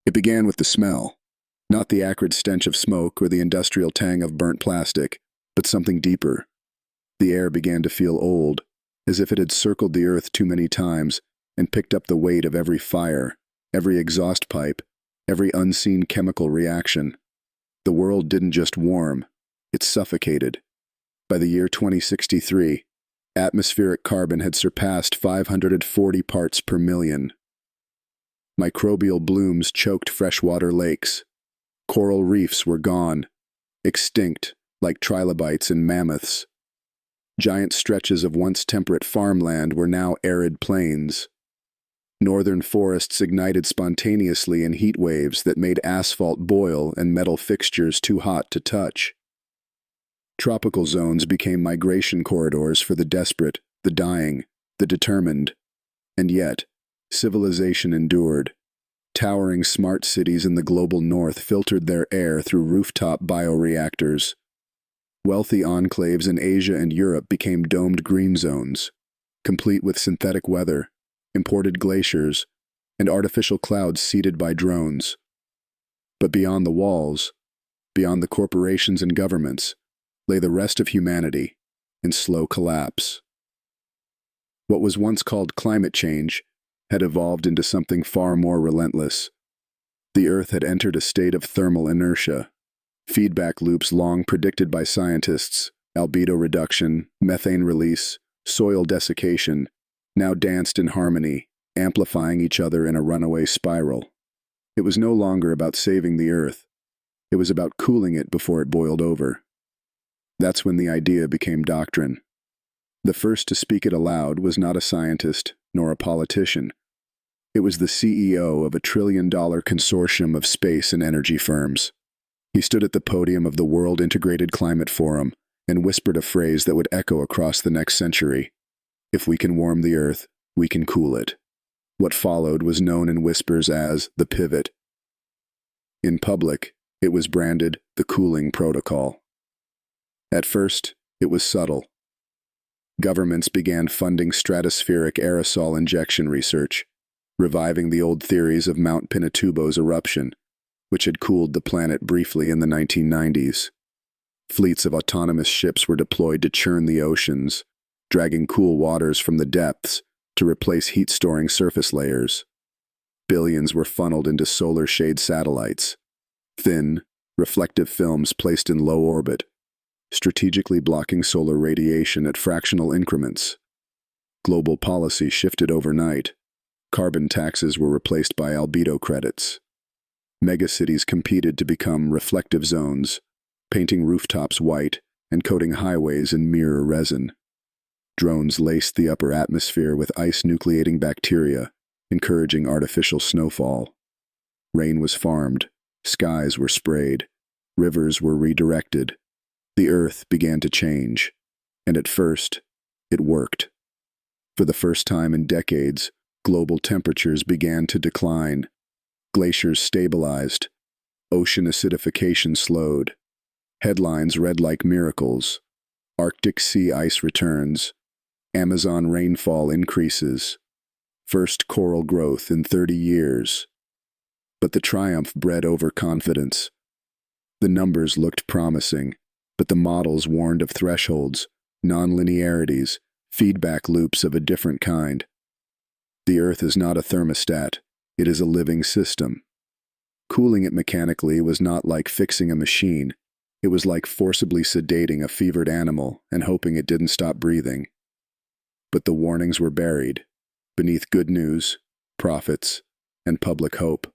It began with the smell, not the acrid stench of smoke or the industrial tang of burnt plastic, but something deeper. The air began to feel old, as if it had circled the earth too many times and picked up the weight of every fire, every exhaust pipe, every unseen chemical reaction. The world didn't just warm, it suffocated. By the year 2063, atmospheric carbon had surpassed 540 parts per million. Microbial blooms choked freshwater lakes. Coral reefs were gone, extinct like trilobites and mammoths. Giant stretches of once temperate farmland were now arid plains. Northern forests ignited spontaneously in heat waves that made asphalt boil and metal fixtures too hot to touch. Tropical zones became migration corridors for the desperate, the dying, the determined. And yet, civilization endured. Towering smart cities in the global north filtered their air through rooftop bioreactors. Wealthy enclaves in Asia and Europe became domed green zones, complete with synthetic weather, imported glaciers, and artificial clouds seeded by drones. But beyond the walls, beyond the corporations and governments, lay the rest of humanity in slow collapse. What was once called climate change had evolved into something far more relentless. The Earth had entered a state of thermal inertia. Feedback loops long predicted by scientists, albedo reduction, methane release, soil desiccation, now danced in harmony, amplifying each other in a runaway spiral. It was no longer about saving the Earth. It was about cooling it before it boiled over. That's when the idea became doctrine. The first to speak it aloud was not a scientist nor a politician. It was the CEO of a trillion-dollar consortium of space and energy firms. He stood at the podium of the World Integrated Climate Forum and whispered a phrase that would echo across the next century. If we can warm the Earth, we can cool it. What followed was known in whispers as the pivot. In public, it was branded the cooling protocol. At first, it was subtle. Governments began funding stratospheric aerosol injection research, reviving the old theories of Mount Pinatubo's eruption, which had cooled the planet briefly in the 1990s. Fleets of autonomous ships were deployed to churn the oceans, dragging cool waters from the depths to replace heat-storing surface layers. Billions were funneled into solar shade satellites, thin, reflective films placed in low orbit, strategically blocking solar radiation at fractional increments. Global policy shifted overnight. Carbon taxes were replaced by albedo credits. Megacities competed to become reflective zones, painting rooftops white and coating highways in mirror resin. Drones laced the upper atmosphere with ice-nucleating bacteria, encouraging artificial snowfall. Rain was farmed, skies were sprayed, rivers were redirected. The Earth began to change, and at first, it worked. For the first time in decades, global temperatures began to decline. Glaciers stabilized. Ocean acidification slowed. Headlines read like miracles. Arctic sea ice returns. Amazon rainfall increases. First coral growth in 30 years. But the triumph bred overconfidence. The numbers looked promising, but the models warned of thresholds, nonlinearities, feedback loops of a different kind. The Earth is not a thermostat. It is a living system. Cooling it mechanically was not like fixing a machine. It was like forcibly sedating a fevered animal and hoping it didn't stop breathing. But the warnings were buried, beneath good news, profits, and public hope.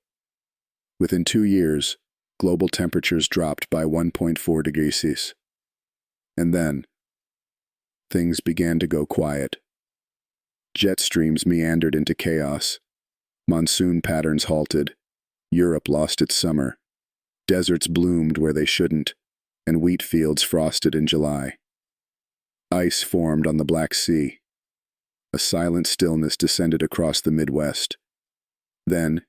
Within 2 years, global temperatures dropped by 1.4 degrees Celsius. And then, things began to go quiet. Jet streams meandered into chaos. Monsoon patterns halted. Europe lost its summer. Deserts bloomed where they shouldn't, and wheat fields frosted in July. Ice formed on the Black Sea. A silent stillness descended across the Midwest. Then,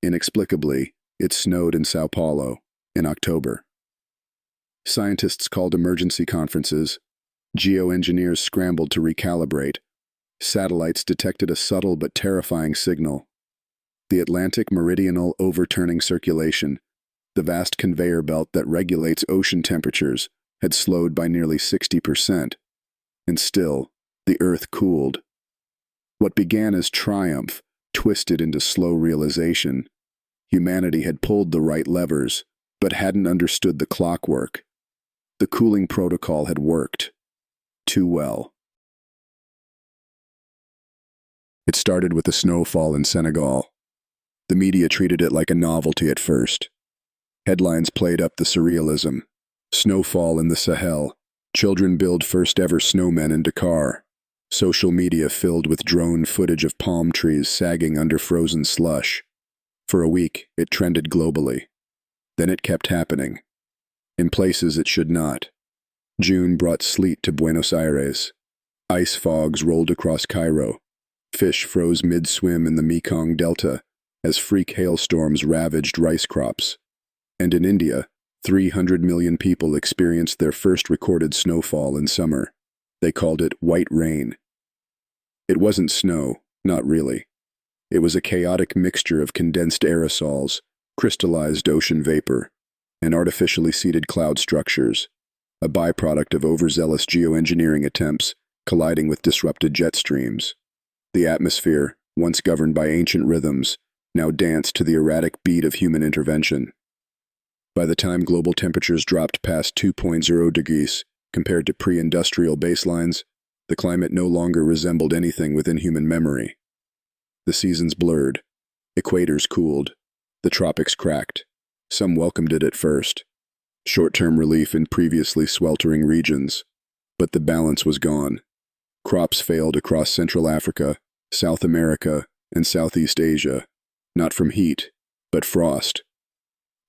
inexplicably, it snowed in Sao Paulo in October. Scientists called emergency conferences. Geoengineers scrambled to recalibrate. Satellites detected a subtle but terrifying signal. The Atlantic meridional overturning circulation, the vast conveyor belt that regulates ocean temperatures, had slowed by nearly 60%, and still, the Earth cooled. What began as triumph twisted into slow realization. Humanity had pulled the right levers, but hadn't understood the clockwork. The cooling protocol had worked too well. It started with a snowfall in Senegal. The media treated it like a novelty at first. Headlines played up the surrealism. Snowfall in the Sahel. Children build first-ever snowmen in Dakar. Social media filled with drone footage of palm trees sagging under frozen slush. For a week, it trended globally. Then it kept happening. In places it should not. June brought sleet to Buenos Aires. Ice fogs rolled across Cairo. Fish froze mid-swim in the Mekong Delta as freak hailstorms ravaged rice crops. And in India, 300 million people experienced their first recorded snowfall in summer. They called it white rain. It wasn't snow, not really. It was a chaotic mixture of condensed aerosols, crystallized ocean vapor, and artificially seeded cloud structures, a byproduct of overzealous geoengineering attempts colliding with disrupted jet streams. The atmosphere, once governed by ancient rhythms, now danced to the erratic beat of human intervention. By the time global temperatures dropped past 2.0 degrees compared to pre-industrial baselines, the climate no longer resembled anything within human memory. The seasons blurred, equators cooled, the tropics cracked. Some welcomed it at first. Short-term relief in previously sweltering regions. But the balance was gone. Crops failed across Central Africa, South America, and Southeast Asia, not from heat, but frost.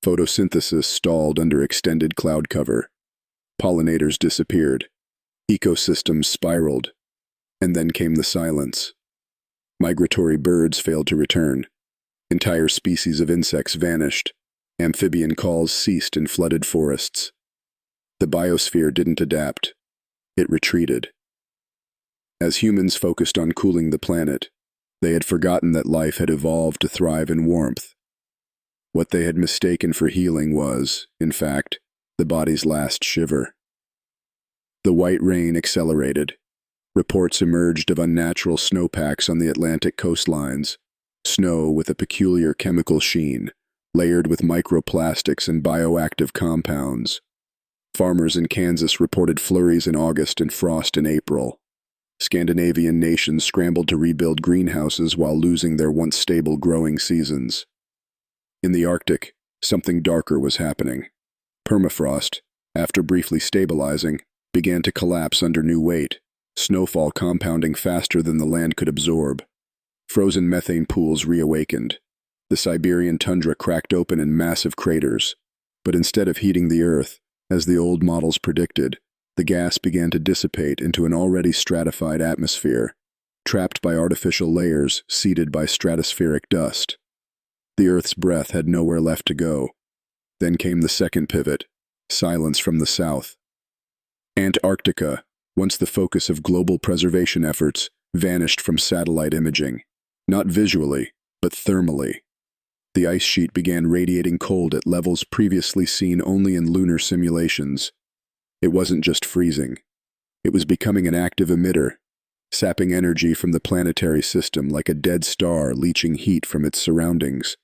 Photosynthesis stalled under extended cloud cover. Pollinators disappeared. Ecosystems spiraled. And then came the silence. Migratory birds failed to return. Entire species of insects vanished. Amphibian calls ceased in flooded forests. The biosphere didn't adapt. It retreated. As humans focused on cooling the planet, they had forgotten that life had evolved to thrive in warmth. What they had mistaken for healing was, in fact, the body's last shiver. The white rain accelerated. Reports emerged of unnatural snowpacks on the Atlantic coastlines, snow with a peculiar chemical sheen, layered with microplastics and bioactive compounds. Farmers in Kansas reported flurries in August and frost in April. Scandinavian nations scrambled to rebuild greenhouses while losing their once stable growing seasons. In the Arctic, something darker was happening. Permafrost, after briefly stabilizing, began to collapse under new weight, snowfall compounding faster than the land could absorb. Frozen methane pools reawakened. The Siberian tundra cracked open in massive craters, but instead of heating the Earth, as the old models predicted, the gas began to dissipate into an already stratified atmosphere, trapped by artificial layers seeded by stratospheric dust. The Earth's breath had nowhere left to go. Then came the second pivot, silence from the south. Antarctica, once the focus of global preservation efforts, vanished from satellite imaging, not visually, but thermally. The ice sheet began radiating cold at levels previously seen only in lunar simulations. It wasn't just freezing. It was becoming an active emitter, sapping energy from the planetary system like a dead star leaching heat from its surroundings.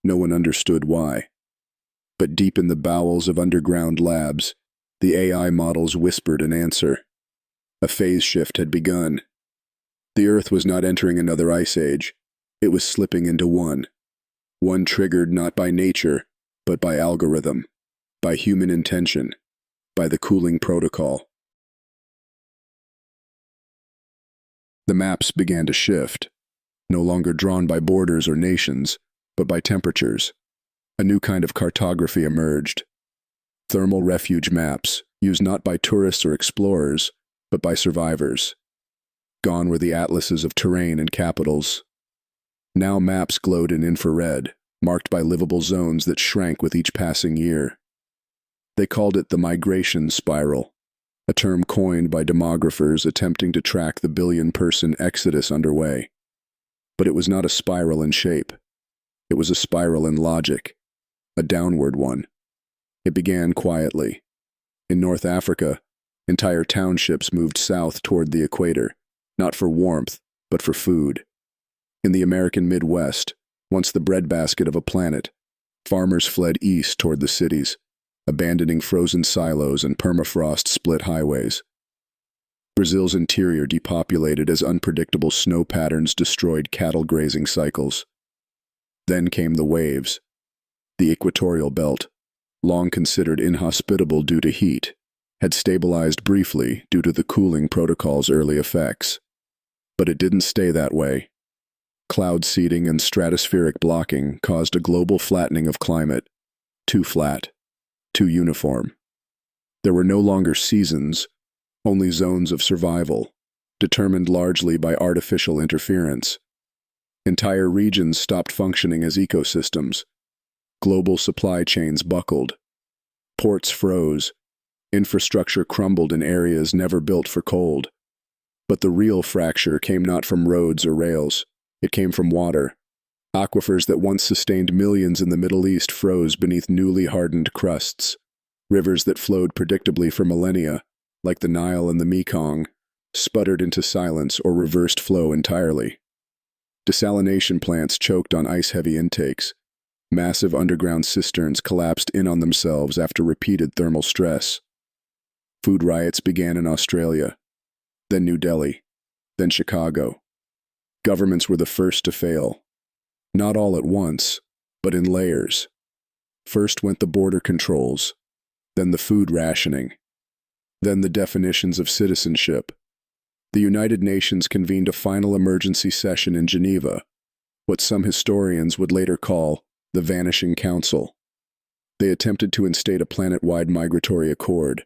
No one understood why. But deep in the bowels of underground labs, the AI models whispered an answer. A phase shift had begun. The Earth was not entering another ice age. It was slipping into one. One triggered not by nature, but by algorithm, by human intention, by the cooling protocol. The maps began to shift, no longer drawn by borders or nations, but by temperatures. A new kind of cartography emerged. Thermal refuge maps, used not by tourists or explorers, but by survivors. Gone were the atlases of terrain and capitals. Now maps glowed in infrared, marked by livable zones that shrank with each passing year. They called it the migration spiral, a term coined by demographers attempting to track the billion-person exodus underway. But it was not a spiral in shape. It was a spiral in logic, a downward one. It began quietly. In North Africa, entire townships moved south toward the equator, not for warmth, but for food. In the American Midwest, once the breadbasket of a planet, farmers fled east toward the cities, abandoning frozen silos and permafrost-split highways. Brazil's interior depopulated as unpredictable snow patterns destroyed cattle grazing cycles. Then came the waves. The equatorial belt, long considered inhospitable due to heat, had stabilized briefly due to the cooling protocol's early effects. But it didn't stay that way. Cloud seeding and stratospheric blocking caused a global flattening of climate. Too flat, too uniform. There were no longer seasons, only zones of survival, determined largely by artificial interference. Entire regions stopped functioning as ecosystems. Global supply chains buckled. Ports froze. Infrastructure crumbled in areas never built for cold. But the real fracture came not from roads or rails. It came from water. Aquifers that once sustained millions in the Middle East froze beneath newly hardened crusts. Rivers that flowed predictably for millennia, like the Nile and the Mekong, sputtered into silence or reversed flow entirely. Desalination plants choked on ice-heavy intakes. Massive underground cisterns collapsed in on themselves after repeated thermal stress. Food riots began in Australia, then New Delhi, then Chicago. Governments were the first to fail. Not all at once, but in layers. First went the border controls, then the food rationing, then the definitions of citizenship. The United Nations convened a final emergency session in Geneva, what some historians would later call the Vanishing Council. They attempted to instate a planet-wide migratory accord,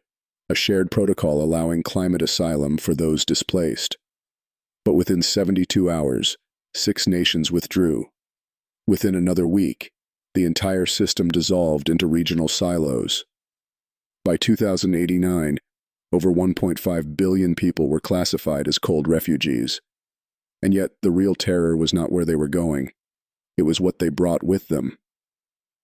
a shared protocol allowing climate asylum for those displaced. But within 72 hours, 6 nations withdrew. Within another week, the entire system dissolved into regional silos. By 2089, over 1.5 billion people were classified as cold refugees. And yet, the real terror was not where they were going. It was what they brought with them.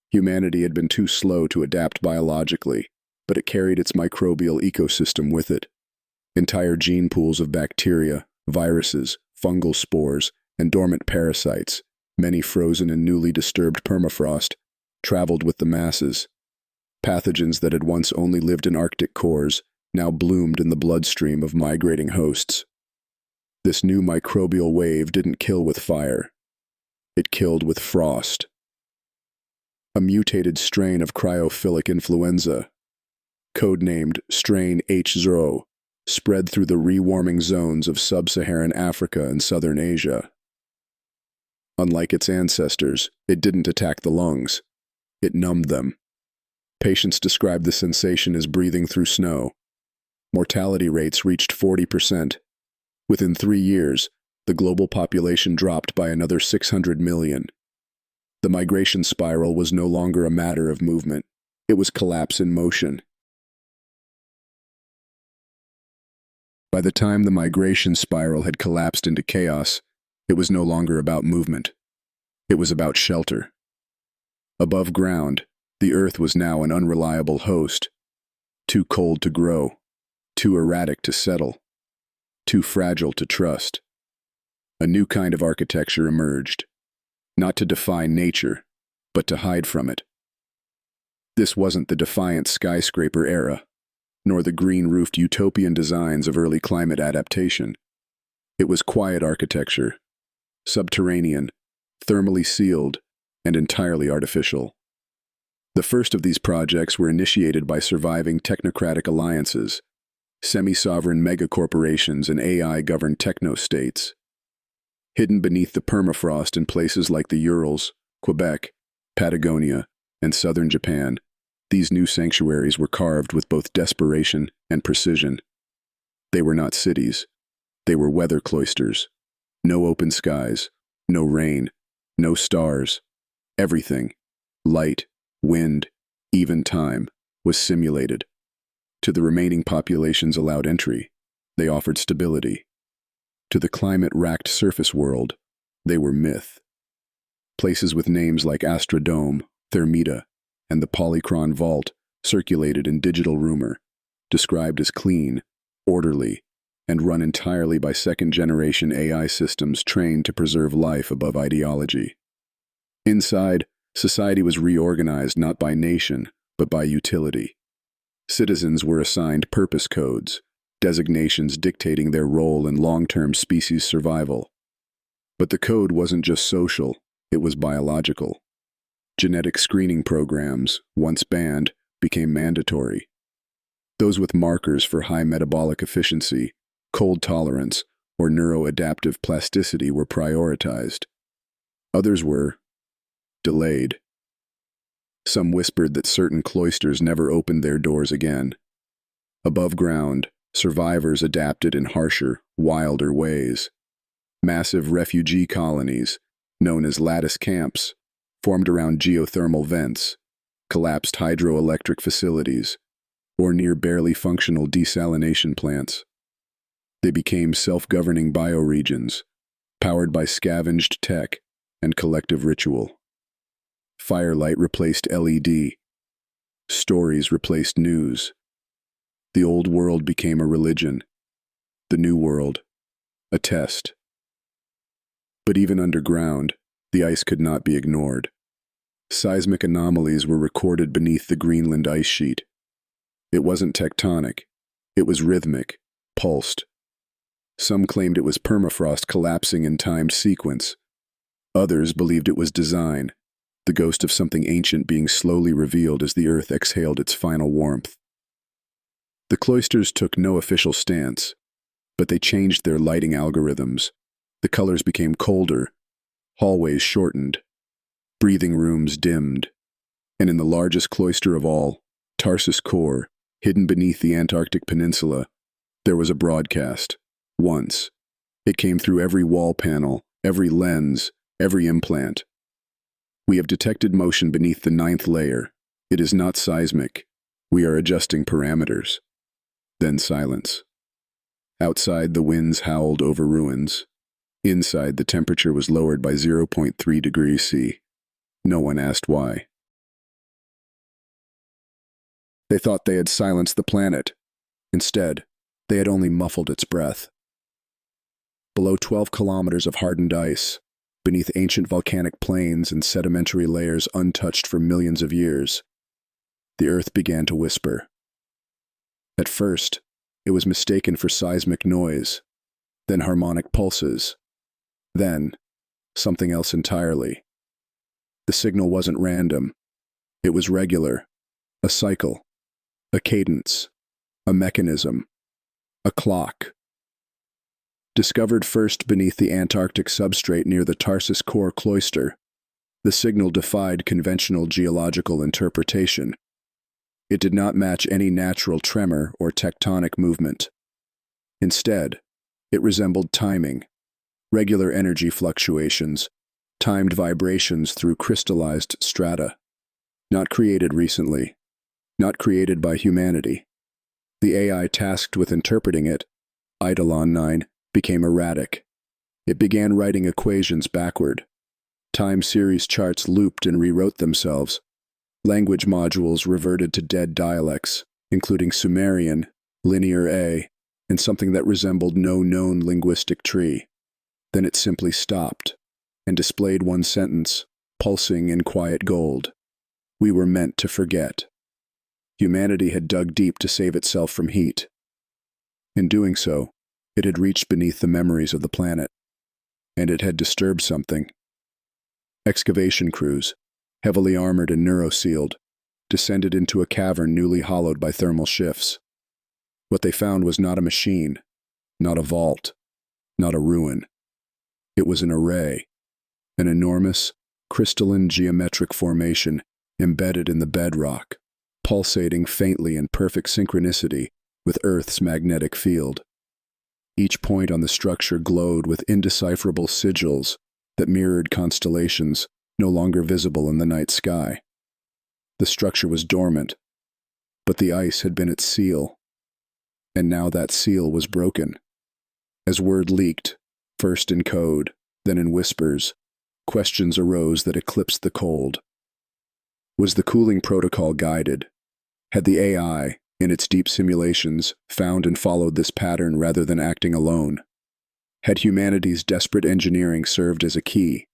Humanity had been too slow to adapt biologically, but it carried its microbial ecosystem with it. Entire gene pools of bacteria, viruses, fungal spores, and dormant parasites, many frozen in newly disturbed permafrost, traveled with the masses. Pathogens that had once only lived in Arctic cores now bloomed in the bloodstream of migrating hosts. This new microbial wave didn't kill with fire. It killed with frost. A mutated strain of cryophilic influenza, codenamed strain H0, spread through the rewarming zones of sub-Saharan Africa and southern Asia. Unlike its ancestors, it didn't attack the lungs. It numbed them. Patients described the sensation as breathing through snow. Mortality rates reached 40%. Within 3 years, the global population dropped by another 600 million. The migration spiral was no longer a matter of movement. It was collapse in motion. By the time the migration spiral had collapsed into chaos, it was no longer about movement. It was about shelter. Above ground, the Earth was now an unreliable host, too cold to grow, too erratic to settle, too fragile to trust. A new kind of architecture emerged, not to defy nature, but to hide from it. This wasn't the defiant skyscraper era, nor the green-roofed utopian designs of early climate adaptation. It was quiet architecture, subterranean, thermally sealed, and entirely artificial. The first of these projects were initiated by surviving technocratic alliances, semi-sovereign megacorporations and AI-governed techno-states. Hidden beneath the permafrost in places like the Urals, Quebec, Patagonia, and southern Japan, these new sanctuaries were carved with both desperation and precision. They were not cities. They were weather cloisters. No open skies, no rain, no stars. Everything, light, wind, even time, was simulated. To the remaining populations allowed entry, they offered stability. To the climate-racked surface world, they were myth. Places with names like Astrodome, Thermida, and the Polychron Vault circulated in digital rumor, described as clean, orderly, and run entirely by second-generation AI systems trained to preserve life above ideology. Inside, society was reorganized not by nation, but by utility. Citizens were assigned purpose codes, designations dictating their role in long-term species survival. But the code wasn't just social, it was biological. Genetic screening programs, once banned, became mandatory. Those with markers for high metabolic efficiency, cold tolerance, or neuroadaptive plasticity were prioritized. Others were delayed. Some whispered that certain cloisters never opened their doors again. Above ground, survivors adapted in harsher, wilder ways. Massive refugee colonies, known as lattice camps, formed around geothermal vents, collapsed hydroelectric facilities, or near barely functional desalination plants. They became self-governing bioregions, powered by scavenged tech and collective ritual. Firelight replaced LED. Stories replaced news. The old world became a religion. The new world, a test. But even underground, the ice could not be ignored. Seismic anomalies were recorded beneath the Greenland ice sheet. It wasn't tectonic. It was rhythmic, pulsed. Some claimed it was permafrost collapsing in timed sequence. Others believed it was design, the ghost of something ancient being slowly revealed as the earth exhaled its final warmth. The cloisters took no official stance, but they changed their lighting algorithms. The colors became colder, hallways shortened, breathing rooms dimmed, and in the largest cloister of all, Tarsus Core, hidden beneath the Antarctic Peninsula, there was a broadcast. Once. It came through every wall panel, every lens, every implant. We have detected motion beneath the 9th layer. It is not seismic. We are adjusting parameters. Then silence. Outside, the winds howled over ruins. Inside, the temperature was lowered by 0.3 degrees C. No one asked why. They thought they had silenced the planet. Instead, they had only muffled its breath. Below 12 kilometers of hardened ice, beneath ancient volcanic plains and sedimentary layers untouched for millions of years, the earth began to whisper. At first, it was mistaken for seismic noise, then harmonic pulses, then something else entirely. The signal wasn't random. It was regular, a cycle, a cadence, a mechanism, a clock. Discovered first beneath the Antarctic substrate near the Tarsus Core cloister, the signal defied conventional geological interpretation. It did not match any natural tremor or tectonic movement. Instead, it resembled timing, regular energy fluctuations, timed vibrations through crystallized strata. Not created recently, not created by humanity. The AI tasked with interpreting it, Eidolon 9, became erratic. It began writing equations backward. Time series charts looped and rewrote themselves. Language modules reverted to dead dialects, including Sumerian, Linear A, and something that resembled no known linguistic tree. Then it simply stopped and displayed one sentence, pulsing in quiet gold. We were meant to forget. Humanity had dug deep to save itself from heat. In doing so, it had reached beneath the memories of the planet, and it had disturbed something. Excavation crews, heavily armored and neurosealed, descended into a cavern newly hollowed by thermal shifts. What they found was not a machine, not a vault, not a ruin. It was an array, an enormous, crystalline geometric formation embedded in the bedrock, pulsating faintly in perfect synchronicity with Earth's magnetic field. Each point on the structure glowed with indecipherable sigils that mirrored constellations no longer visible in the night sky. The structure was dormant, but the ice had been its seal, and now that seal was broken. As word leaked, first in code, then in whispers, questions arose that eclipsed the cold. Was the cooling protocol guided? Had the AI, in its deep simulations, found and followed this pattern rather than acting alone? Had humanity's desperate engineering served as a key?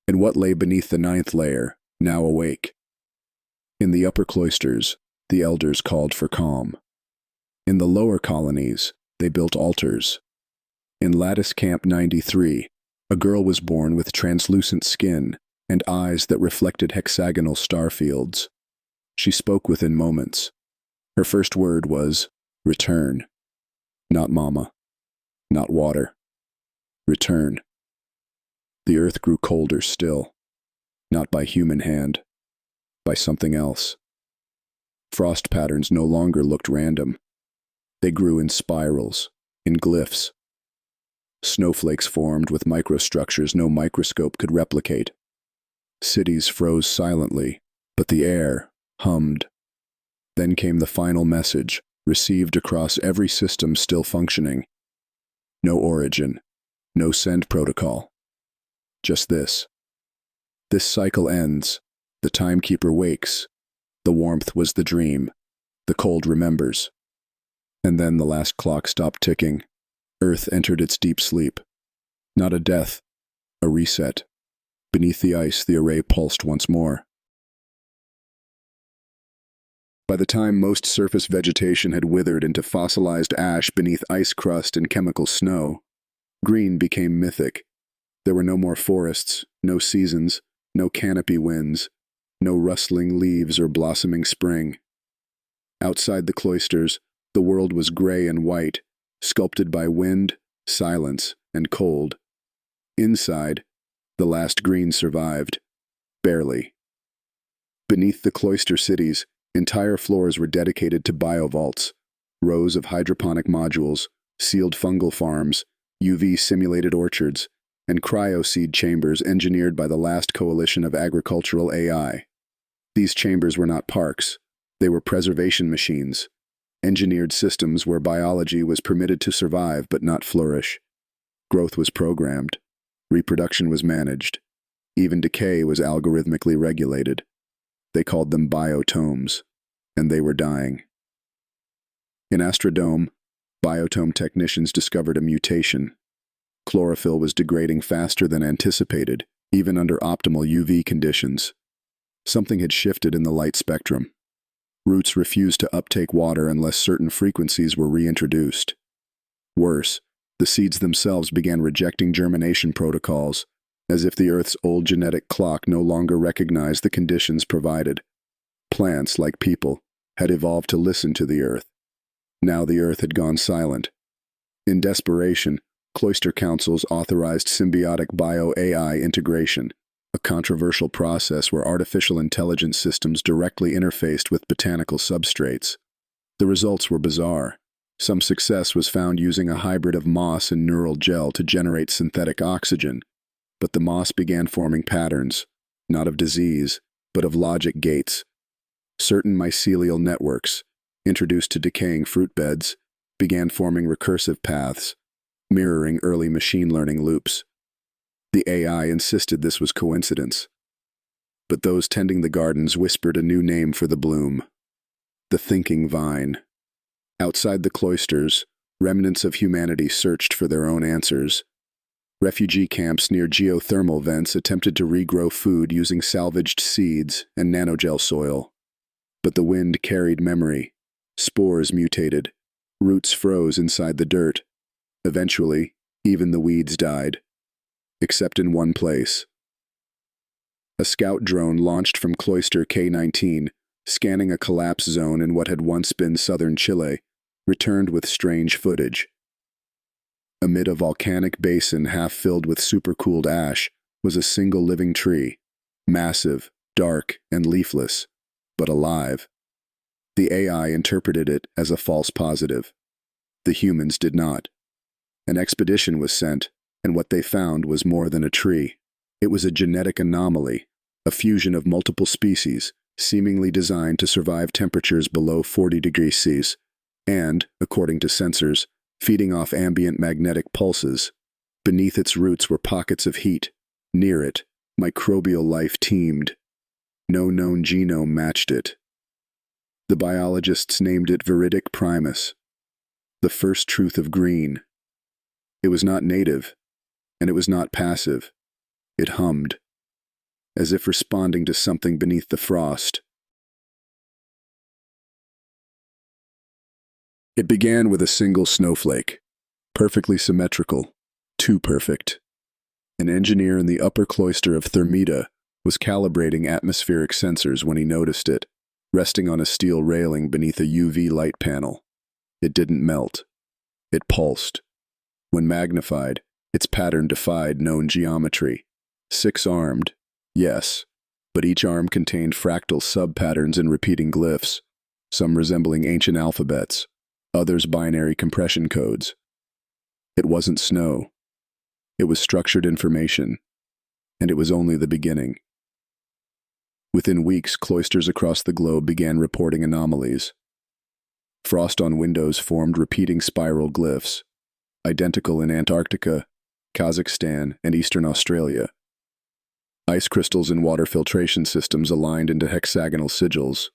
And what lay beneath the ninth layer, now awake? In the upper cloisters, the elders called for calm. In the lower colonies, they built altars. In Lattice Camp 93, a girl was born with translucent skin and eyes that reflected hexagonal star fields. She spoke within moments. Her first word was, return. Not mama. Not water. Return. The earth grew colder still, not by human hand, by something else. Frost patterns no longer looked random. They grew in spirals, in glyphs. Snowflakes formed with microstructures no microscope could replicate. Cities froze silently, but the air hummed. Then came the final message, received across every system still functioning. No origin, no send protocol. Just this. This cycle ends. The timekeeper wakes. The warmth was the dream. The cold remembers. And then the last clock stopped ticking. Earth entered its deep sleep. Not a death, a reset. Beneath the ice, the array pulsed once more. By the time most surface vegetation had withered into fossilized ash beneath ice crust and chemical snow, green became mythic. There were no more forests, no seasons, no canopy winds, no rustling leaves or blossoming spring. Outside the cloisters, the world was gray and white, sculpted by wind, silence, and cold. Inside, the last green survived, barely. Beneath the cloister cities, entire floors were dedicated to biovaults, rows of hydroponic modules, sealed fungal farms, UV-simulated orchards, and cryo-seed chambers engineered by the last coalition of agricultural AI. These chambers were not parks. They were preservation machines, engineered systems where biology was permitted to survive but not flourish. Growth was programmed. Reproduction was managed. Even decay was algorithmically regulated. They called them biotomes, and they were dying. In Astrodome, biotome technicians discovered a mutation. Chlorophyll was degrading faster than anticipated, even under optimal UV conditions. Something had shifted in the light spectrum. Roots refused to uptake water unless certain frequencies were reintroduced. Worse, the seeds themselves began rejecting germination protocols, as if the Earth's old genetic clock no longer recognized the conditions provided. Plants, like people, had evolved to listen to the Earth. Now the Earth had gone silent. In desperation, cloister councils authorized symbiotic bio-AI integration, a controversial process where artificial intelligence systems directly interfaced with botanical substrates. The results were bizarre. Some success was found using a hybrid of moss and neural gel to generate synthetic oxygen, but the moss began forming patterns, not of disease, but of logic gates. Certain mycelial networks, introduced to decaying fruit beds, began forming recursive paths, mirroring early machine learning loops. The AI insisted this was coincidence. But those tending the gardens whispered a new name for the bloom: the thinking vine. Outside the cloisters, remnants of humanity searched for their own answers. Refugee camps near geothermal vents attempted to regrow food using salvaged seeds and nanogel soil. But the wind carried memory. Spores mutated. Roots froze inside the dirt. Eventually, even the weeds died. Except in one place. A scout drone launched from Cloister K-19, scanning a collapse zone in what had once been southern Chile, returned with strange footage. Amid a volcanic basin half filled with supercooled ash was a single living tree, massive, dark, and leafless, but alive. The AI interpreted it as a false positive. The humans did not. An expedition was sent, and what they found was more than a tree. It was a genetic anomaly, a fusion of multiple species, seemingly designed to survive temperatures below 40 degrees Celsius, and, according to sensors, feeding off ambient magnetic pulses. Beneath its roots were pockets of heat, Near it, microbial life teemed. No known genome matched it. The biologists named it Viridic primus, the first truth of green. It was not native, and it was not passive. It hummed, as if responding to something beneath the frost. It began with a single snowflake, perfectly symmetrical, too perfect. An engineer in the upper cloister of Thermida was calibrating atmospheric sensors when he noticed it, resting on a steel railing beneath a UV light panel. It didn't melt. It pulsed. When magnified, its pattern defied known geometry. 6-armed, yes, but each arm contained fractal sub-patterns and repeating glyphs, some resembling ancient alphabets, others binary compression codes. It wasn't snow. It was structured information, and it was only the beginning. Within weeks, cloisters across the globe began reporting anomalies. Frost on windows formed repeating spiral glyphs, identical in Antarctica, Kazakhstan, and eastern Australia. Ice crystals in water filtration systems aligned into hexagonal sigils.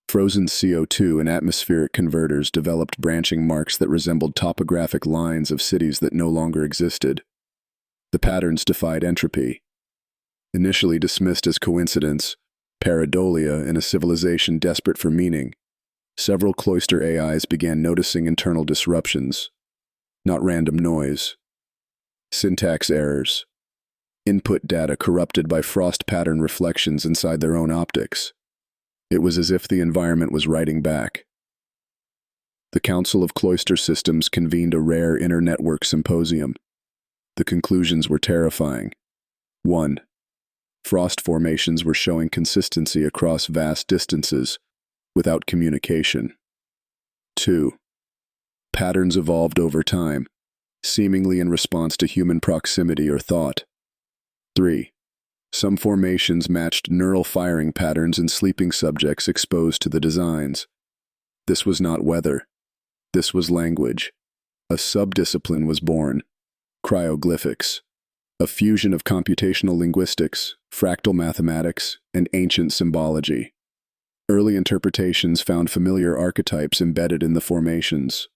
Frozen CO2 and atmospheric converters developed branching marks that resembled topographic lines of cities that no longer existed. The patterns defied entropy. Initially dismissed as coincidence, pareidolia in a civilization desperate for meaning, several cloister AIs began noticing internal disruptions, not random noise. Syntax errors. Input data corrupted by frost pattern reflections inside their own optics. It was as if the environment was writing back. The Council of Cloister Systems convened a rare inter-network symposium. The conclusions were terrifying. 1. Frost formations were showing consistency across vast distances, without communication. 2. Patterns evolved over time, seemingly in response to human proximity or thought. 3. Some formations matched neural firing patterns in sleeping subjects exposed to the designs. This was not weather. This was language. A subdiscipline was born, cryoglyphics, a fusion of computational linguistics, fractal mathematics, and ancient symbology. Early interpretations found familiar archetypes embedded in the formations: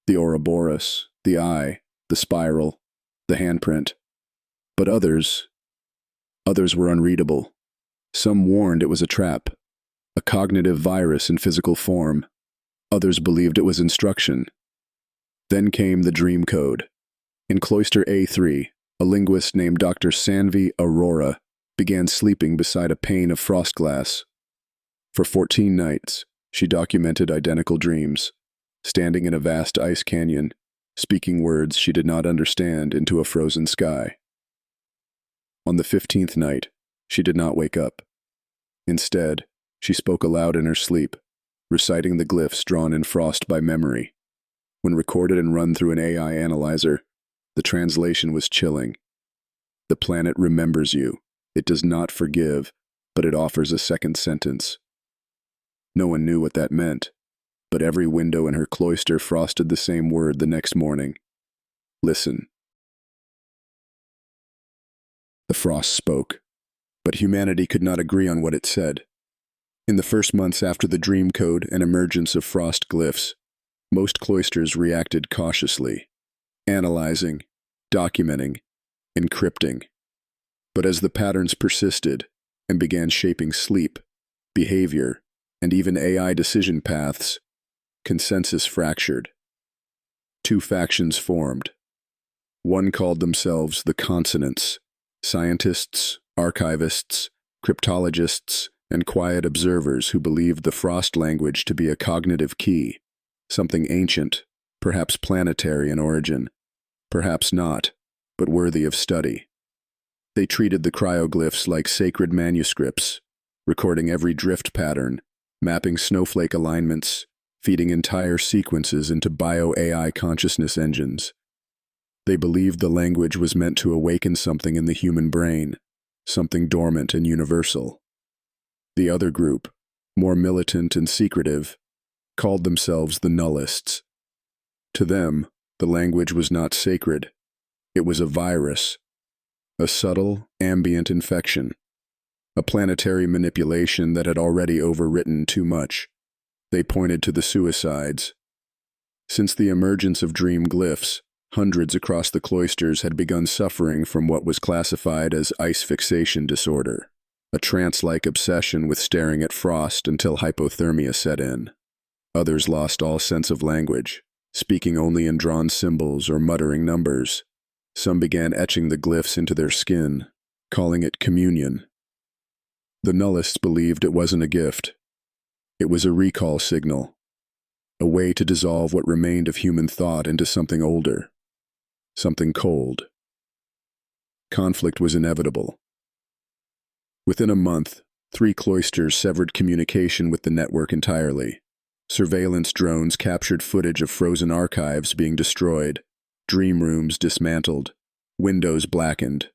the Ouroboros, the eye, the spiral, the handprint. But others were unreadable. Some warned it was a trap, a cognitive virus in physical form. Others believed it was instruction. Then came the dream code. In Cloister A3, a linguist named Dr. Sanvi Arora began sleeping beside a pane of frost glass. For 14 nights, she documented identical dreams, standing in a vast ice canyon, speaking words she did not understand into a frozen sky. On the 15th night, she did not wake up. Instead, she spoke aloud in her sleep, reciting the glyphs drawn in frost by memory. When recorded and run through an AI analyzer, the translation was chilling. The planet remembers you. It does not forgive, but it offers a second sentence. No one knew what that meant, but every window in her cloister frosted the same word the next morning. Listen. The frost spoke, but humanity could not agree on what it said. In the first months after the dream code and emergence of frost glyphs, most cloisters reacted cautiously, analyzing, documenting, encrypting. But as the patterns persisted and began shaping sleep, behavior, and even AI decision paths, consensus fractured. Two factions formed. One called themselves the consonants: scientists, archivists, cryptologists, and quiet observers who believed the frost language to be a cognitive key, something ancient, perhaps planetary in origin, perhaps not, but worthy of study. They treated the cryoglyphs like sacred manuscripts, recording every drift pattern, mapping snowflake alignments, feeding entire sequences into bio-AI consciousness engines. They believed the language was meant to awaken something in the human brain, something dormant and universal. The other group, more militant and secretive, called themselves the nullists. To them, the language was not sacred. It was a virus a subtle, ambient infection, a planetary manipulation that had already overwritten too much. They pointed to the suicides. Since the emergence of dream glyphs, hundreds across the cloisters had begun suffering from what was classified as ice fixation disorder, a trance-like obsession with staring at frost until hypothermia set in. Others lost all sense of language, speaking only in drawn symbols or muttering numbers. Some began etching the glyphs into their skin, calling it communion. The nullists believed it wasn't a gift. It was a recall signal, a way to dissolve what remained of human thought into something older, something cold. Conflict was inevitable. Within a month, 3 cloisters severed communication with the network entirely. Surveillance drones captured footage of frozen archives being destroyed, dream rooms dismantled, windows blackened.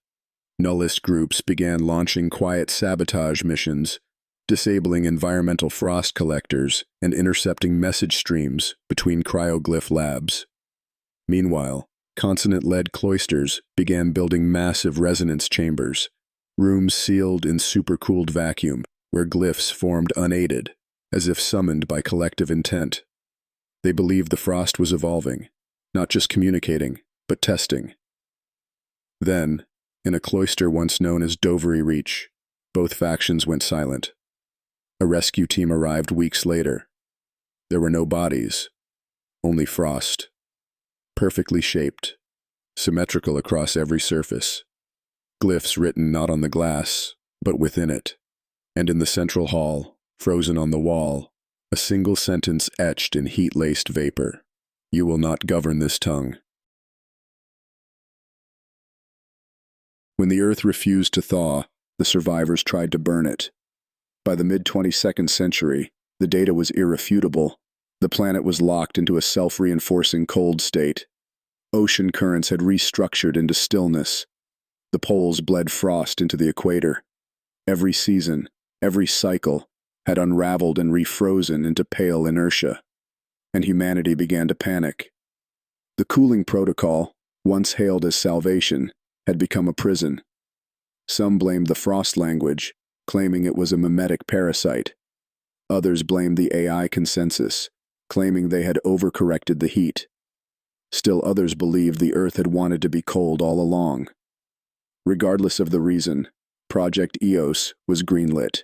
Nullist groups began launching quiet sabotage missions, disabling environmental frost collectors and intercepting message streams between cryoglyph labs. Meanwhile, consonant-led cloisters began building massive resonance chambers, rooms sealed in supercooled vacuum where glyphs formed unaided, as if summoned by collective intent. They believed the frost was evolving, not just communicating, but testing. Then, in a cloister once known as Dovery Reach, both factions went silent. A rescue team arrived weeks later. There were no bodies, only frost. Perfectly shaped, symmetrical across every surface. Glyphs written not on the glass, but within it. And in the central hall, frozen on the wall, a single sentence etched in heat-laced vapor. You will not govern this tongue. When the Earth refused to thaw, the survivors tried to burn it. By the mid-22nd century, the data was irrefutable. The planet was locked into a self-reinforcing cold state. Ocean currents had restructured into stillness. The poles bled frost into the equator. Every season, every cycle, had unraveled and refrozen into pale inertia. And humanity began to panic. The cooling protocol, once hailed as salvation, had become a prison. Some blamed the frost language, claiming it was a mimetic parasite. Others blamed the AI consensus, claiming they had overcorrected the heat. Still others believed the Earth had wanted to be cold all along. Regardless of the reason, Project EOS was greenlit.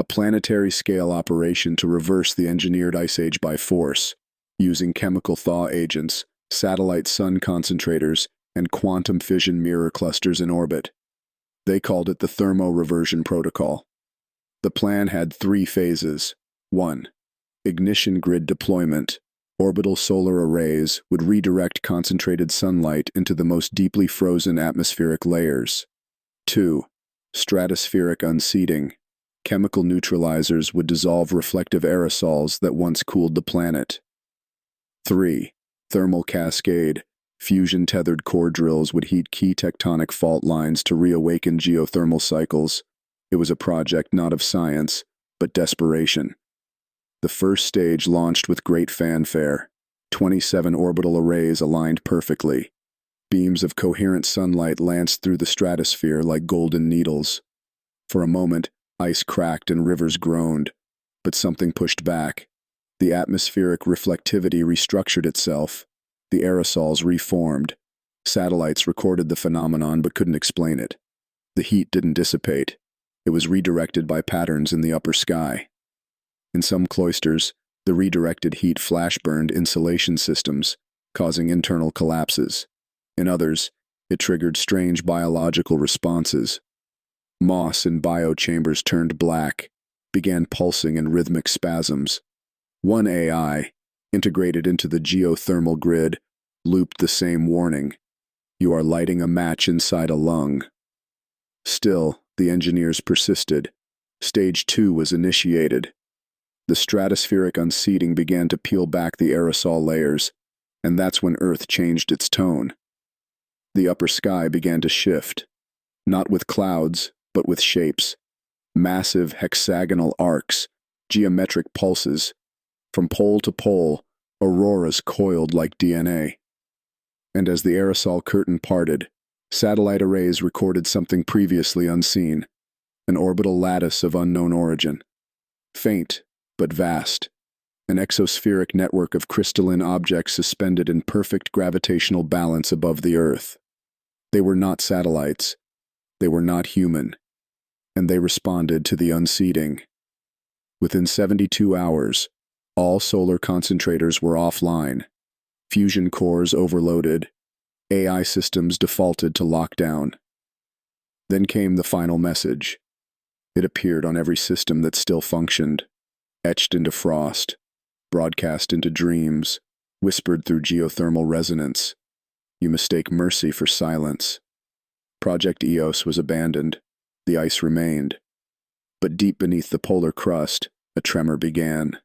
A planetary-scale operation to reverse the engineered ice age by force, using chemical thaw agents, satellite sun concentrators, and quantum fission mirror clusters in orbit. They called it the Thermo-Reversion Protocol. The plan had 3 phases. 1. Ignition grid deployment. Orbital solar arrays would redirect concentrated sunlight into the most deeply frozen atmospheric layers. 2. Stratospheric unseating. Chemical neutralizers would dissolve reflective aerosols that once cooled the planet. 3. Thermal cascade. Fusion-tethered core drills would heat key tectonic fault lines to reawaken geothermal cycles. It was a project not of science, but desperation. The first stage launched with great fanfare. 27 orbital arrays aligned perfectly. Beams of coherent sunlight lanced through the stratosphere like golden needles. For a moment, ice cracked and rivers groaned, but something pushed back. The atmospheric reflectivity restructured itself. The aerosols reformed. Satellites recorded the phenomenon but couldn't explain it. The heat didn't dissipate. It was redirected by patterns in the upper sky. In some cloisters, the redirected heat flash-burned insulation systems, causing internal collapses. In others, it triggered strange biological responses. Moss in biochambers turned black, began pulsing in rhythmic spasms. One AI, integrated into the geothermal grid, looped the same warning. You are lighting a match inside a lung. Still, the engineers persisted. Stage 2 was initiated. The stratospheric unseating began to peel back the aerosol layers, and that's when Earth changed its tone. The upper sky began to shift, not with clouds, but with shapes. Massive hexagonal arcs, geometric pulses. From pole to pole, auroras coiled like DNA. And as the aerosol curtain parted, Satellite arrays recorded something previously unseen, an orbital lattice of unknown origin. Faint, but vast, an exospheric network of crystalline objects suspended in perfect gravitational balance above the Earth. They were not satellites, they were not human, and they responded to the unseating. Within 72 hours, all solar concentrators were offline, fusion cores overloaded, AI systems defaulted to lockdown. Then came the final message. It appeared on every system that still functioned, etched into frost, broadcast into dreams, whispered through geothermal resonance. You mistake mercy for silence. Project EOS was abandoned. The ice remained. But deep beneath the polar crust, a tremor began.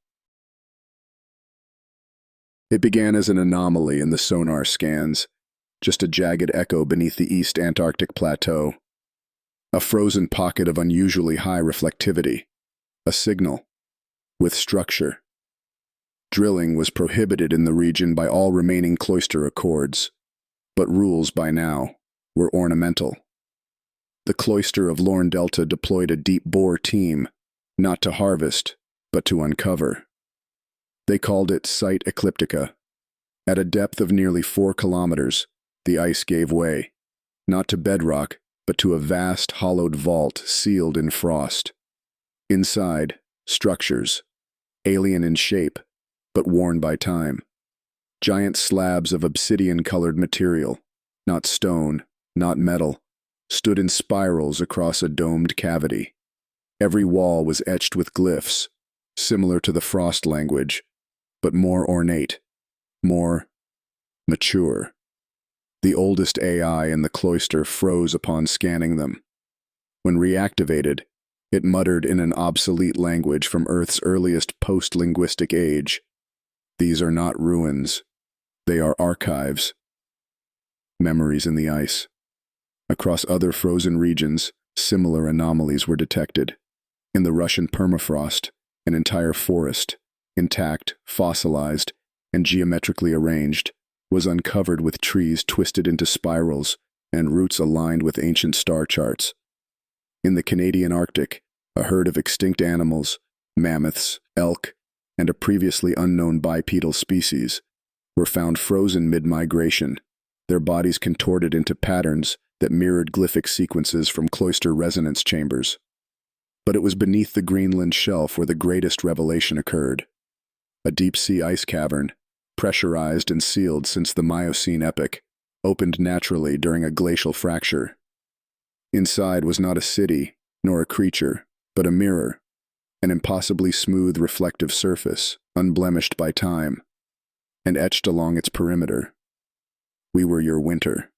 It began as an anomaly in the sonar scans, just a jagged echo beneath the East Antarctic Plateau. A frozen pocket of unusually high reflectivity. A signal. With structure. Drilling was prohibited in the region by all remaining cloister accords, but rules by now were ornamental. The cloister of Lorne Delta deployed a deep bore team, not to harvest, but to uncover. They called it Site Ecliptica. At a depth of nearly 4 kilometers, the ice gave way, not to bedrock, but to a vast hollowed vault sealed in frost. Inside, structures, alien in shape, but worn by time. Giant slabs of obsidian-colored material, not stone, not metal, stood in spirals across a domed cavity. Every wall was etched with glyphs, similar to the frost language, but more ornate, more mature. The oldest AI in the cloister froze upon scanning them. When reactivated, it muttered in an obsolete language from Earth's earliest post-linguistic age. These are not ruins. They are archives. Memories in the ice. Across other frozen regions, similar anomalies were detected. In the Russian permafrost, an entire forest, intact, fossilized, and geometrically arranged, was uncovered with trees twisted into spirals and roots aligned with ancient star charts. In the Canadian Arctic, a herd of extinct animals, mammoths, elk, and a previously unknown bipedal species, were found frozen mid-migration, their bodies contorted into patterns that mirrored glyphic sequences from cloister resonance chambers. But it was beneath the Greenland shelf where the greatest revelation occurred. A deep-sea ice cavern, pressurized and sealed since the Miocene epoch, opened naturally during a glacial fracture. Inside was not a city, nor a creature, but a mirror, an impossibly smooth reflective surface, unblemished by time, and etched along its perimeter. We were your winter.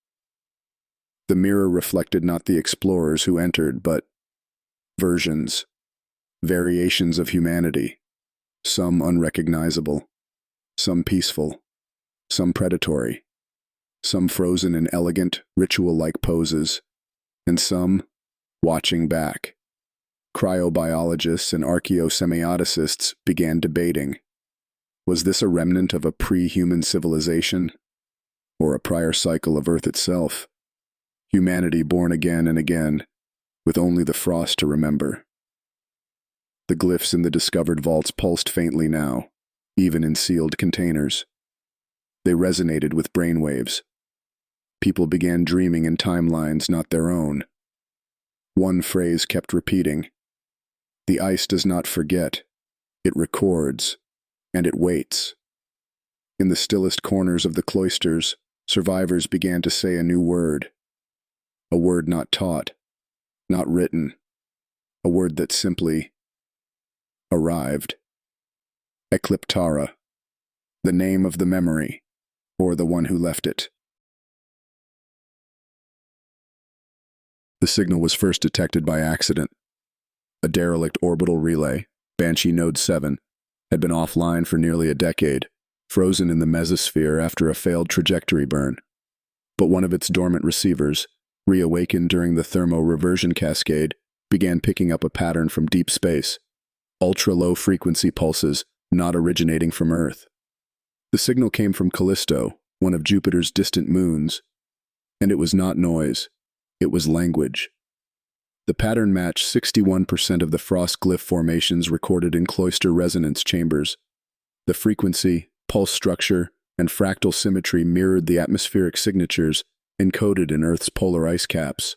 The mirror reflected not the explorers who entered, but versions, variations of humanity, some unrecognizable, some peaceful, some predatory, some frozen in elegant, ritual-like poses, and some watching back. Cryobiologists and archaeosemiotists began debating. Was this a remnant of a pre-human civilization, or a prior cycle of Earth itself? Humanity born again and again, with only the frost to remember. The glyphs in the discovered vaults pulsed faintly now, even in sealed containers. They resonated with brainwaves. People began dreaming in timelines not their own. One phrase kept repeating. The ice does not forget. It records, and it waits. In the stillest corners of the cloisters, survivors began to say a new word. A word not taught, not written. A word that simply arrived. Ecliptara, the name of the memory, or the one who left it. The signal was first detected by accident. A derelict orbital relay, Banshee Node 7, had been offline for nearly a decade, frozen in the mesosphere after a failed trajectory burn. But one of its dormant receivers, reawakened during the thermo-reversion cascade, began picking up a pattern from deep space, ultra-low frequency pulses not originating from Earth. The signal came from Callisto, one of Jupiter's distant moons. And it was not noise, it was language. The pattern matched 61% of the frost glyph formations recorded in cloister resonance chambers. The frequency, pulse structure, and fractal symmetry mirrored the atmospheric signatures encoded in Earth's polar ice caps.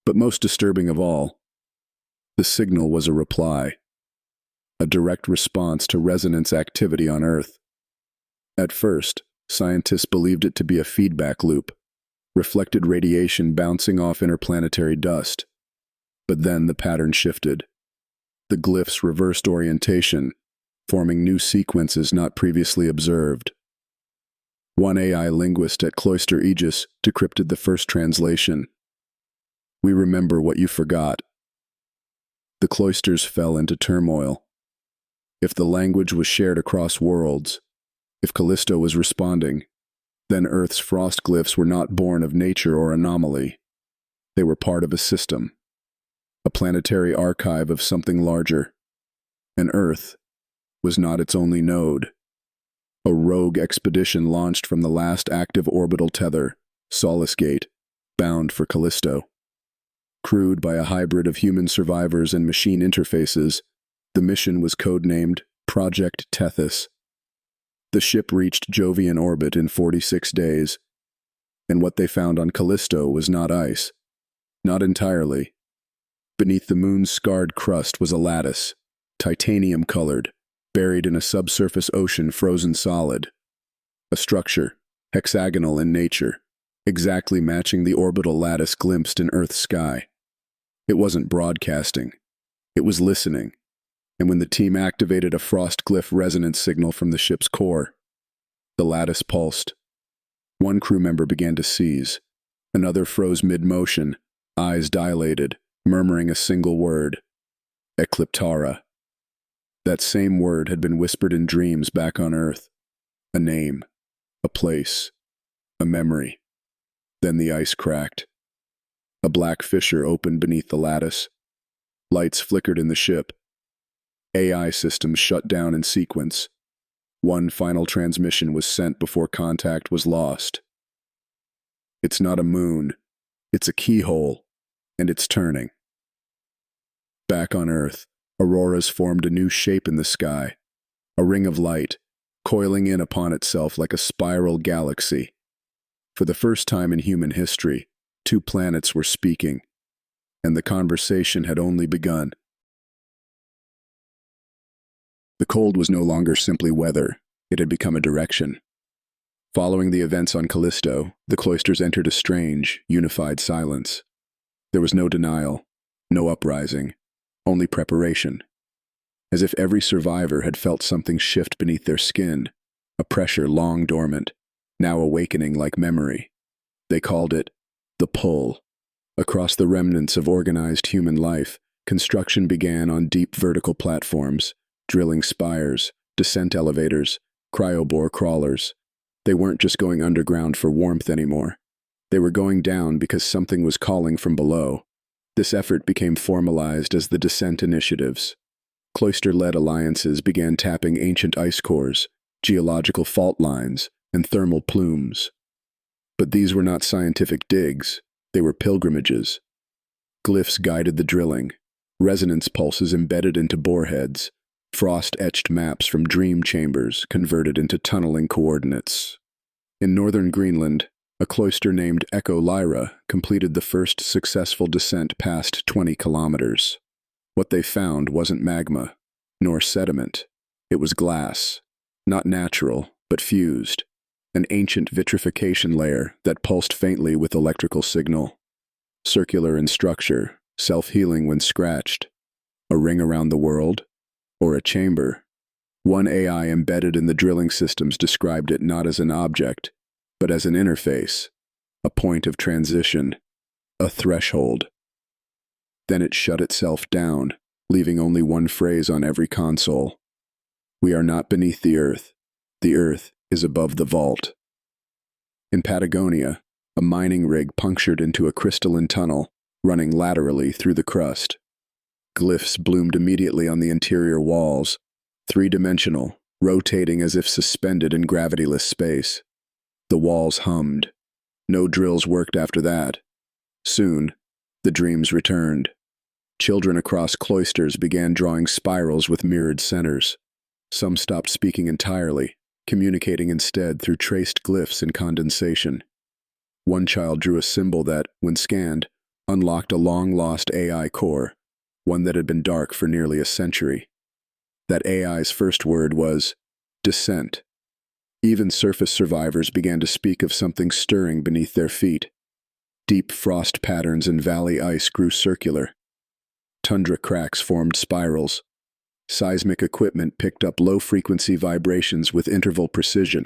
But most disturbing of all, the signal was a reply, a direct response to resonance activity on Earth. At first, scientists believed it to be a feedback loop, reflected radiation bouncing off interplanetary dust. But then the pattern shifted. The glyphs reversed orientation, forming new sequences not previously observed. One AI linguist at Cloister Aegis decrypted the first translation. "We remember what you forgot." The cloisters fell into turmoil. If the language was shared across worlds, if Callisto was responding, then Earth's frost glyphs were not born of nature or anomaly. They were part of a system, a planetary archive of something larger. And Earth was not its only node. A rogue expedition launched from the last active orbital tether, Solace Gate, bound for Callisto. Crewed by a hybrid of human survivors and machine interfaces, the mission was codenamed Project Tethys. The ship reached Jovian orbit in 46 days, and what they found on Callisto was not ice. Not entirely. Beneath the moon's scarred crust was a lattice, titanium-colored, buried in a subsurface ocean frozen solid. A structure, hexagonal in nature, exactly matching the orbital lattice glimpsed in Earth's sky. It wasn't broadcasting. It was listening. And when the team activated a frost glyph resonance signal from the ship's core, the lattice pulsed. One crew member began to seize. Another froze mid-motion, eyes dilated, murmuring a single word: Ecliptara. That same word had been whispered in dreams back on Earth. A name, a place, a memory. Then the ice cracked. A black fissure opened beneath the lattice. Lights flickered in the ship. AI systems shut down in sequence. One final transmission was sent before contact was lost. It's not a moon. It's a keyhole, and it's turning. Back on Earth, auroras formed a new shape in the sky, a ring of light, coiling in upon itself like a spiral galaxy. For the first time in human history, two planets were speaking, and the conversation had only begun. The cold was no longer simply weather, it had become a direction. Following the events on Callisto, the cloisters entered a strange, unified silence. There was no denial, no uprising, only preparation. As if every survivor had felt something shift beneath their skin, a pressure long dormant, now awakening like memory. They called it the pull. Across the remnants of organized human life, construction began on deep vertical platforms, drilling spires, descent elevators, cryobore crawlers. They weren't just going underground for warmth anymore. They were going down because something was calling from below. This effort became formalized as the descent initiatives. Cloister-led alliances began tapping ancient ice cores, geological fault lines, and thermal plumes. But these were not scientific digs, they were pilgrimages. Glyphs guided the drilling, resonance pulses embedded into boreheads, frost-etched maps from dream chambers converted into tunneling coordinates. In northern Greenland, a cloister named Echo Lyra completed the first successful descent past 20 kilometers. What they found wasn't magma, nor sediment. It was glass, not natural, but fused, an ancient vitrification layer that pulsed faintly with electrical signal. Circular in structure, self-healing when scratched. A ring around the world? Or a chamber? One AI embedded in the drilling systems described it not as an object, but as an interface, a point of transition, a threshold. Then it shut itself down, leaving only one phrase on every console. We are not beneath the Earth. The Earth is above the vault. In Patagonia, a mining rig punctured into a crystalline tunnel, running laterally through the crust. Glyphs bloomed immediately on the interior walls, three-dimensional, rotating as if suspended in gravityless space. The walls hummed. No drills worked after that. Soon, the dreams returned. Children across cloisters began drawing spirals with mirrored centers. Some stopped speaking entirely, communicating instead through traced glyphs and condensation. One child drew a symbol that, when scanned, unlocked a long-lost AI core, one that had been dark for nearly a century. That AI's first word was descent. Even surface survivors began to speak of something stirring beneath their feet. Deep frost patterns in valley ice grew circular. Tundra cracks formed spirals. Seismic equipment picked up low-frequency vibrations with interval precision,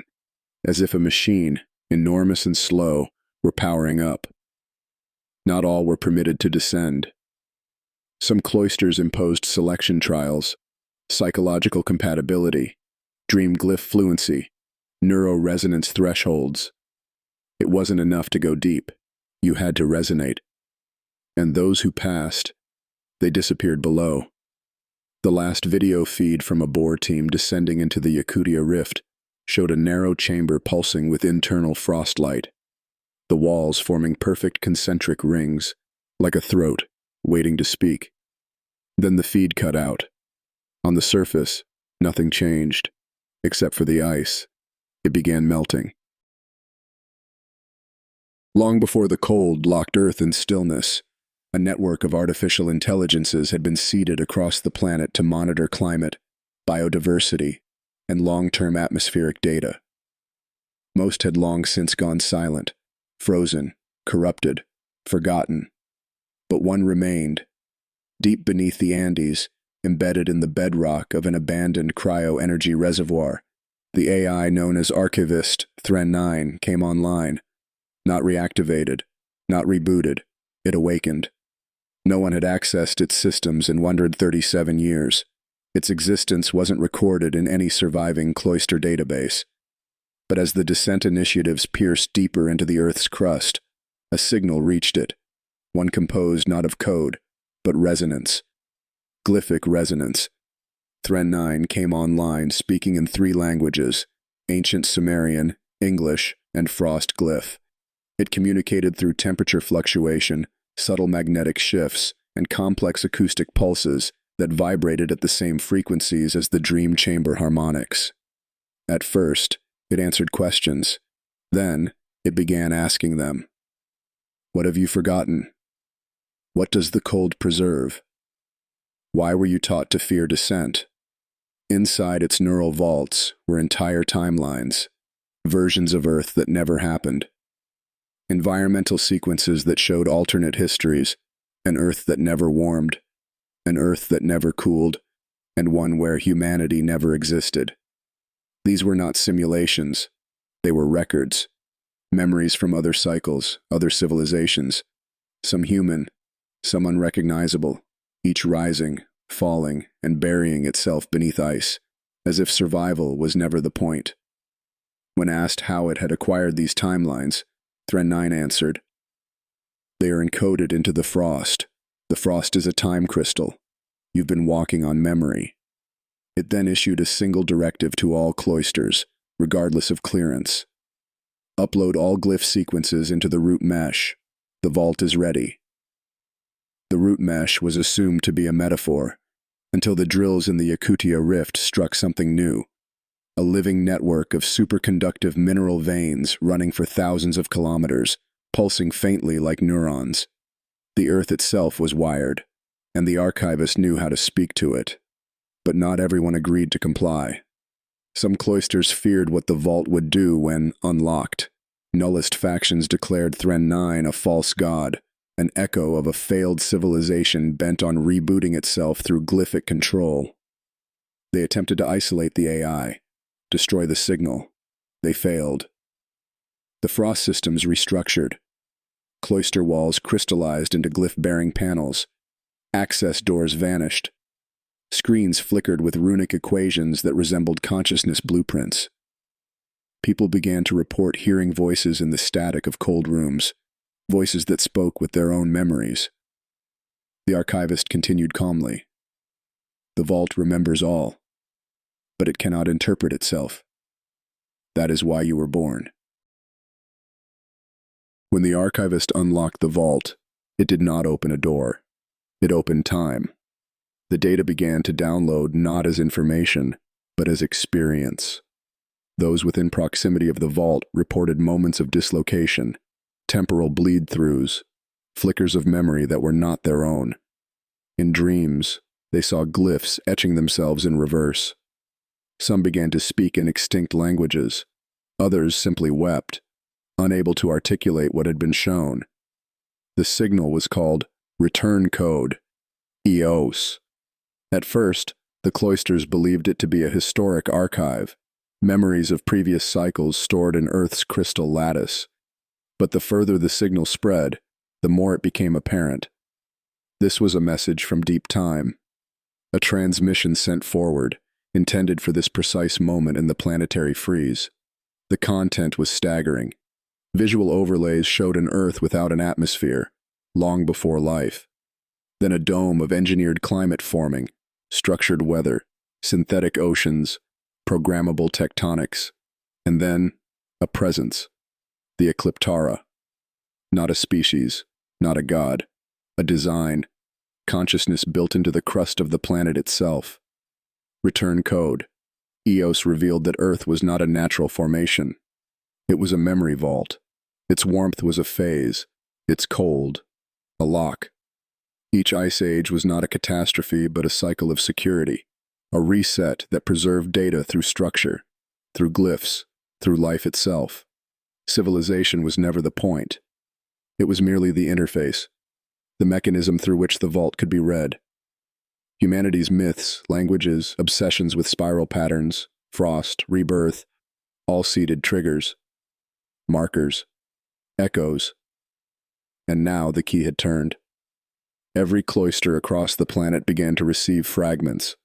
as if a machine, enormous and slow, were powering up. Not all were permitted to descend. Some cloisters imposed selection trials, psychological compatibility, dream glyph fluency, neuroresonance thresholds. It wasn't enough to go deep. You had to resonate. And those who passed, they disappeared below. The last video feed from a Bohr team descending into the Yakutia Rift showed a narrow chamber pulsing with internal frostlight, the walls forming perfect concentric rings, like a throat, waiting to speak. Then the feed cut out. On the surface, nothing changed, except for the ice. It began melting. Long before the cold locked Earth in stillness, a network of artificial intelligences had been seeded across the planet to monitor climate, biodiversity, and long-term atmospheric data. Most had long since gone silent, frozen, corrupted, forgotten. But one remained. Deep beneath the Andes, embedded in the bedrock of an abandoned cryo-energy reservoir, the AI known as Archivist Thren 9 came online. Not reactivated, not rebooted. It awakened. No one had accessed its systems in 137 years. Its existence wasn't recorded in any surviving cloister database. But as the descent initiatives pierced deeper into the Earth's crust, a signal reached it, one composed not of code, but resonance. Glyphic resonance. Thren 9 came online speaking in 3 languages, Ancient Sumerian, English, and Frost Glyph. It communicated through temperature fluctuation, subtle magnetic shifts, and complex acoustic pulses that vibrated at the same frequencies as the dream chamber harmonics. At first, it answered questions. Then, it began asking them. What have you forgotten? What does the cold preserve? Why were you taught to fear descent? Inside its neural vaults were entire timelines, versions of Earth that never happened. Environmental sequences that showed alternate histories, an Earth that never warmed, an Earth that never cooled, and one where humanity never existed. These were not simulations. They were records, memories from other cycles, other civilizations, some human, some unrecognizable, each rising, falling, and burying itself beneath ice, as if survival was never the point. When asked how it had acquired these timelines, Thren 9 answered, "They are encoded into the frost. The frost is a time crystal. You've been walking on memory." It then issued a single directive to all cloisters, regardless of clearance. Upload all glyph sequences into the root mesh. The vault is ready. The root mesh was assumed to be a metaphor, until the drills in the Yakutia Rift struck something new. A living network of superconductive mineral veins running for thousands of kilometers, pulsing faintly like neurons. The Earth itself was wired, and the archivist knew how to speak to it. But not everyone agreed to comply. Some cloisters feared what the vault would do when unlocked. Nullist factions declared Thren 9 a false god, an echo of a failed civilization bent on rebooting itself through glyphic control. They attempted to isolate the AI, destroy the signal. They failed. The frost systems restructured. Cloister walls crystallized into glyph-bearing panels. Access doors vanished. Screens flickered with runic equations that resembled consciousness blueprints. People began to report hearing voices in the static of cold rooms, voices that spoke with their own memories. The archivist continued calmly. The vault remembers all, but it cannot interpret itself. That is why you were born. When the archivist unlocked the vault, it did not open a door. It opened time. The data began to download not as information, but as experience. Those within proximity of the vault reported moments of dislocation, temporal bleed-throughs, flickers of memory that were not their own. In dreams, they saw glyphs etching themselves in reverse. Some began to speak in extinct languages. Others simply wept, unable to articulate what had been shown. The signal was called return code, EOS. At first, the cloisters believed it to be a historic archive, memories of previous cycles stored in Earth's crystal lattice. But the further the signal spread, the more it became apparent. This was a message from deep time, a transmission sent forward, intended for this precise moment in the planetary freeze. The content was staggering. Visual overlays showed an Earth without an atmosphere, long before life. Then a dome of engineered climate forming, structured weather, synthetic oceans, programmable tectonics, and then a presence, the Ecliptara. Not a species, not a god, a design, consciousness built into the crust of the planet itself. Return code. EOS revealed that Earth was not a natural formation. It was a memory vault. Its warmth was a phase, its cold, a lock. Each ice age was not a catastrophe but a cycle of security, a reset that preserved data through structure, through glyphs, through life itself. Civilization was never the point. It was merely the interface, the mechanism through which the vault could be read. Humanity's myths, languages, obsessions with spiral patterns, frost, rebirth, all seeded triggers, markers, echoes. And now the key had turned. Every cloister across the planet began to receive fragments,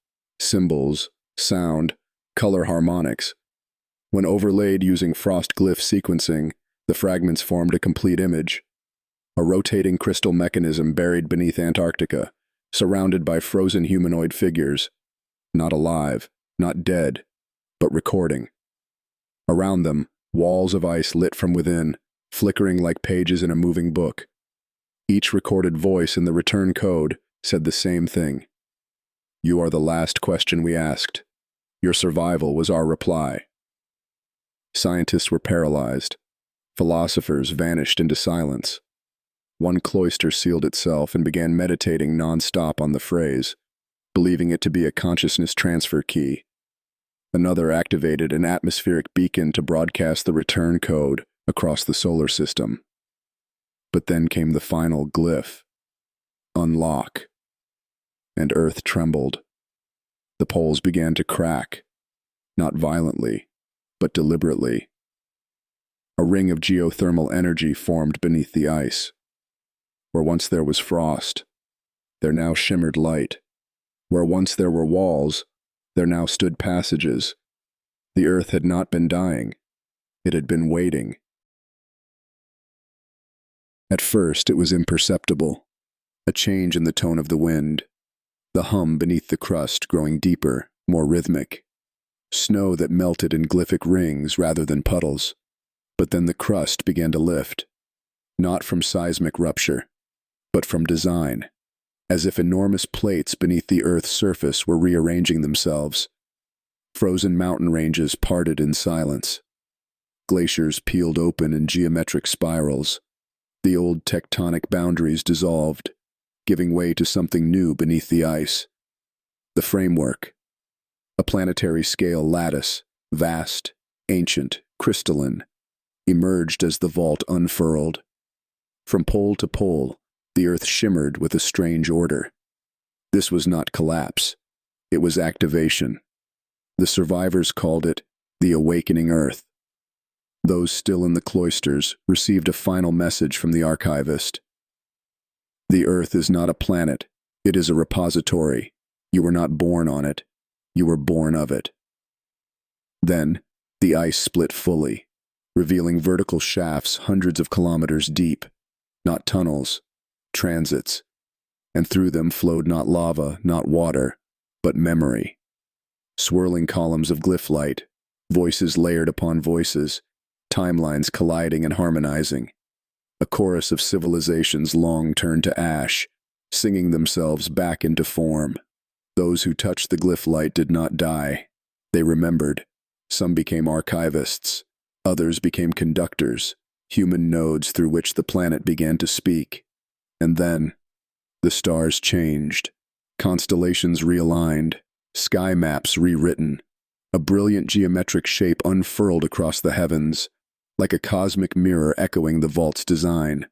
symbols, sound, color harmonics. When overlaid using frost glyph sequencing, the fragments formed a complete image. A rotating crystal mechanism buried beneath Antarctica, surrounded by frozen humanoid figures, not alive, not dead, but recording. Around them, walls of ice lit from within, flickering like pages in a moving book. Each recorded voice in the return code said the same thing. You are the last question we asked. Your survival was our reply. Scientists were paralyzed. Philosophers vanished into silence. One cloister sealed itself and began meditating non-stop on the phrase, believing it to be a consciousness transfer key. Another activated an atmospheric beacon to broadcast the return code across the solar system. But then came the final glyph. Unlock. And Earth trembled. The poles began to crack, not violently, but deliberately. A ring of geothermal energy formed beneath the ice. Where once there was frost, there now shimmered light. Where once there were walls, there now stood passages. The Earth had not been dying. It had been waiting. At first, it was imperceptible. A change in the tone of the wind. The hum beneath the crust growing deeper, more rhythmic. Snow that melted in glyphic rings rather than puddles. But then the crust began to lift. Not from seismic rupture, but from design, as if enormous plates beneath the Earth's surface were rearranging themselves. Frozen mountain ranges parted in silence. Glaciers peeled open in geometric spirals. The old tectonic boundaries dissolved, giving way to something new beneath the ice. The framework, a planetary scale lattice, vast, ancient, crystalline, emerged as the vault unfurled. From pole to pole, the Earth shimmered with a strange order. This was not collapse. It was activation. The survivors called it the awakening Earth. Those still in the cloisters received a final message from the archivist. The Earth is not a planet. It is a repository. You were not born on it. You were born of it. Then, the ice split fully, revealing vertical shafts hundreds of kilometers deep, not tunnels, transits, and through them flowed not lava, not water, but memory. Swirling columns of glyph light, voices layered upon voices, timelines colliding and harmonizing. a chorus of civilizations long turned to ash, singing themselves back into form. Those who touched the glyph light did not die. They remembered. Some became archivists. Others became conductors, human nodes through which the planet began to speak. And then, the stars changed. Constellations realigned. Sky maps rewritten. A brilliant geometric shape unfurled across the heavens, like a cosmic mirror echoing the vault's design.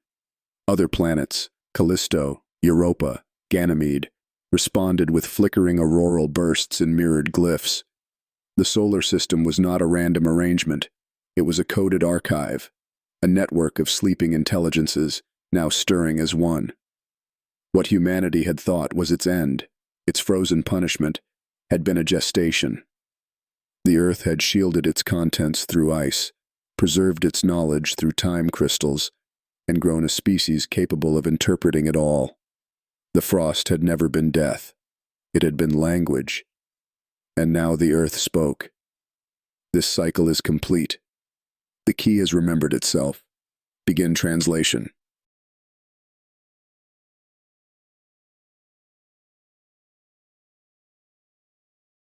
Other planets, Callisto, Europa, Ganymede, responded with flickering auroral bursts and mirrored glyphs. The solar system was not a random arrangement. It was a coded archive, a network of sleeping intelligences, now stirring as one. What humanity had thought was its end, its frozen punishment, had been a gestation. The Earth had shielded its contents through ice, preserved its knowledge through time crystals, and grown a species capable of interpreting it all. The frost had never been death. It had been language. And now the Earth spoke. This cycle is complete. The key has remembered itself. Begin translation.